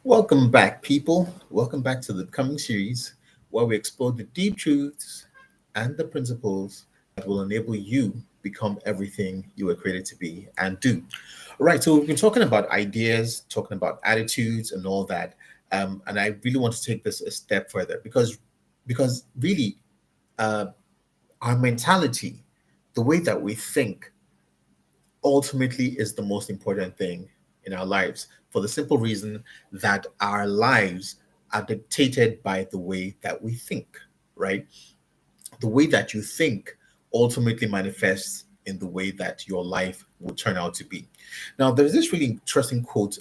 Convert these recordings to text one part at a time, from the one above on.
Welcome back, people. Welcome back to the coming series where we explore the deep truths and the principles that will enable you become everything you were created to be and do. All right, so we've been talking about ideas, talking about attitudes, and all that. And I really want to take this a step further because really, uh, our mentality, the way that we think, ultimately is the most important thing in our lives for the simple reason that our lives are dictated by the way that we think, right? The way that you think ultimately manifests in the way that your life will turn out to be. Now, there's this really interesting quote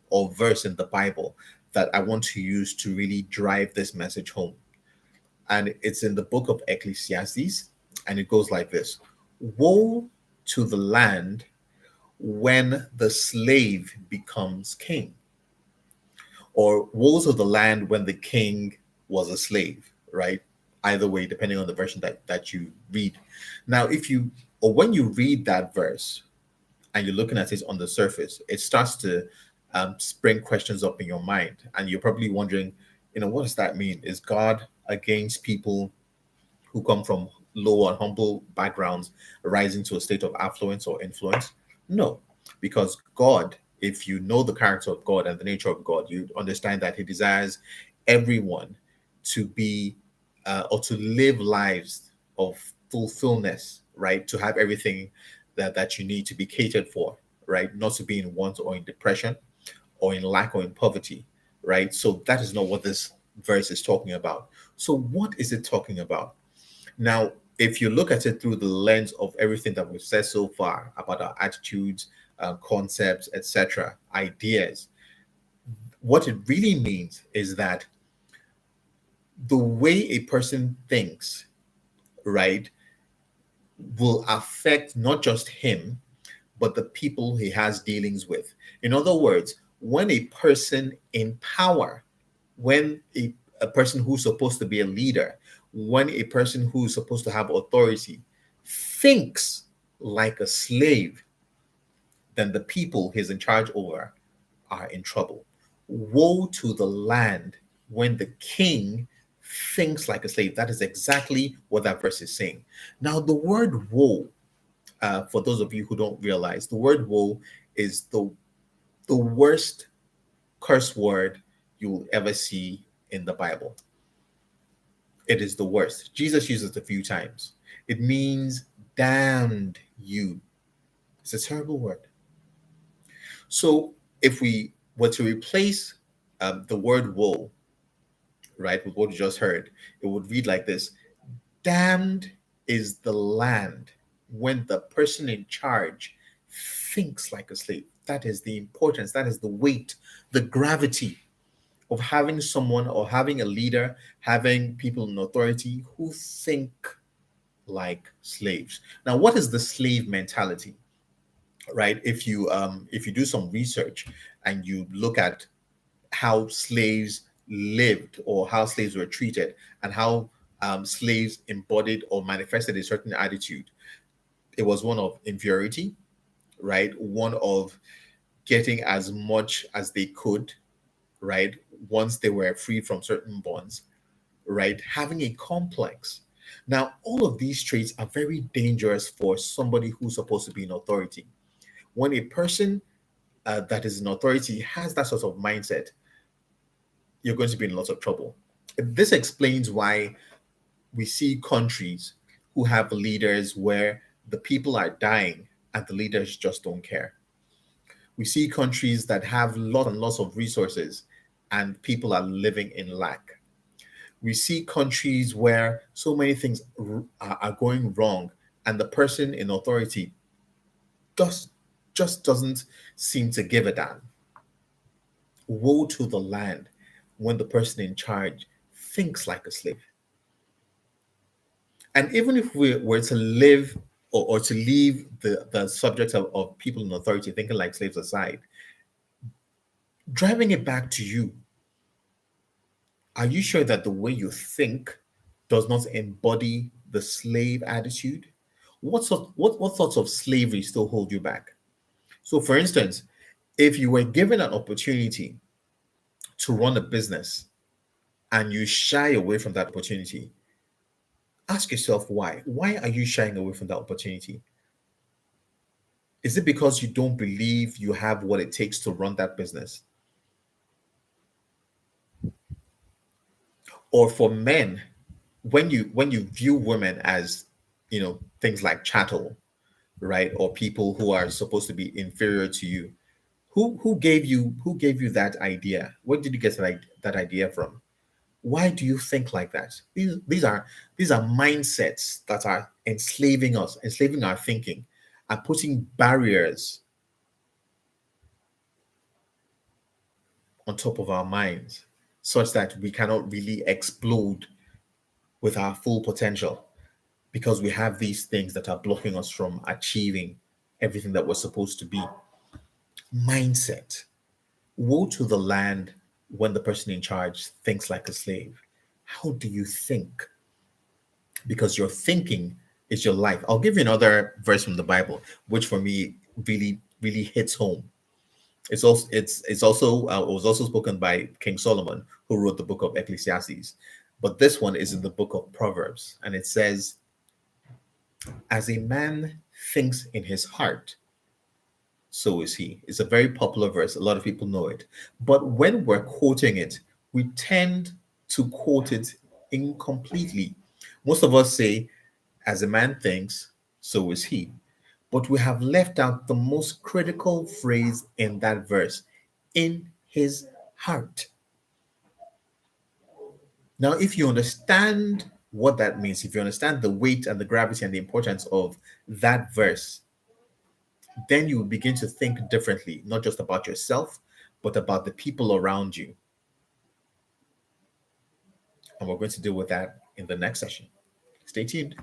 or verse in the Bible that I want to use to really drive this message home. And it's in the book of Ecclesiastes, and it goes like this: Woe to the land when the slave becomes king, or woes of the land when the king was a slave, right? Either way, depending on the version that you read. Now, if you or when you read that verse and you're looking at it on the surface, it starts to spring questions up in your mind, and you're probably wondering, what does that mean? Is God against people who come from low and humble backgrounds rising to a state of affluence or influence? No, because God, if you know the character of God and the nature of God, you understand that He desires everyone to be or to live lives of fulfillment, right? To have everything that you need to be catered for, right? Not to be in want or in depression or in lack or in poverty, right? So that is not what this verse is talking about. So, what is it talking about? Now, if you look at it through the lens of everything that we've said so far about our attitudes, concepts, etc., ideas, what it really means is that the way a person thinks, right, will affect not just him, but the people he has dealings with. In other words, when a person in power, when a person who's supposed to be a leader, when a person who's supposed to have authority thinks like a slave, then the people he's in charge over are in trouble. Woe to the land when the king thinks like a slave. That is exactly what that verse is saying. Now, the word woe, for those of you who don't realize, the word woe is the worst curse word you will ever see in the Bible. It is the worst. Jesus uses it a few times. It means damned you. It's a terrible word. So if we were to replace the word woe, right, with what you just heard, it would read like this: Damned is the land when the person in charge thinks like a slave. That is the importance, that is the weight, the gravity of having someone or having a leader, having people in authority who think like slaves. Now, what is the slave mentality? Right? If you do some research and you look at how slaves lived or how slaves were treated and how slaves embodied or manifested a certain attitude, it was one of inferiority, right? One of getting as much as they could, right? Once they were free from certain bonds, right? Having a complex. Now, all of these traits are very dangerous for somebody who's supposed to be in authority. When a person that is in authority has that sort of mindset, you're going to be in lots of trouble. This explains why we see countries who have leaders where the people are dying and the leaders just don't care. We see countries that have lots and lots of resources and people are living in lack. We see countries where so many things are going wrong and the person in authority just just doesn't seem to give a damn. Woe to the land when the person in charge thinks like a slave. And even if we were to live or to leave the subject of people in authority thinking like slaves aside, driving it back to you, are you sure that the way you think does not embody the slave attitude? What sorts of slavery still hold you back? So, for instance, if you were given an opportunity to run a business and you shy away from that opportunity, ask yourself why. Why are you shying away from that opportunity? Is it because you don't believe you have what it takes to run that business? Or for men, when you view women as, things like chattel, right? Or people who are supposed to be inferior to you, who gave you that idea? Where did you get that idea from? Why do you think like that? These are mindsets that are enslaving us, enslaving our thinking, and putting barriers on top of our minds such that we cannot really explode with our full potential because we have these things that are blocking us from achieving everything that we're supposed to be. Mindset. Woe to the land when the person in charge thinks like a slave. How do you think? Because your thinking is your life. I'll give you another verse from the Bible, which for me really, really hits home. It was also spoken by King Solomon, who wrote the book of Ecclesiastes. But this one is in the book of Proverbs, and it says, "As a man thinks in his heart, so is he." It's a very popular verse. A lot of people know it. But when we're quoting it, we tend to quote it incompletely. Most of us say, "As a man thinks, so is he." But we have left out the most critical phrase in that verse: in his heart. Now, if you understand what that means, if you understand the weight and the gravity and the importance of that verse, then you will begin to think differently, not just about yourself, but about the people around you. And we're going to deal with that in the next session. Stay tuned.